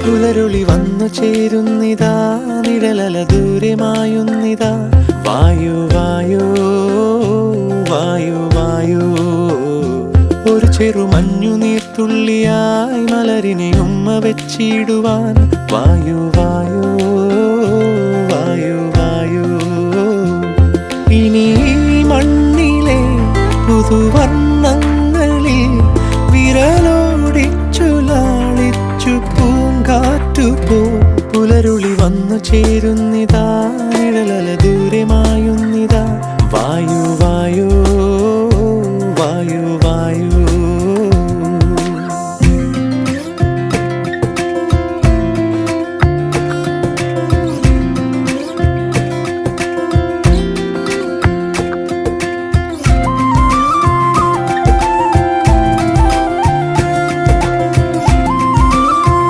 പുലരുളി വന്നു ചേരുന്നിതാ, നിഴലല ദൂരെ മായുന്നിതാ. വായു വായു വായു വായു, ഒരു ചെറു മഞ്ഞു നീർത്തുള്ളിയായി മലരിനെ ഉമ്മ വെച്ചിടുവാൻ. വായു വായു വായു വായു, ഇനി മണ്ണിലെ പുതുവർണ്ണങ്ങളിൽ വിരലോടിച്ചു ലാളിച്ചു പൂങ്കാറ്റു പോ. പുലരുളി വന്നു ചേരുന്നിതാ,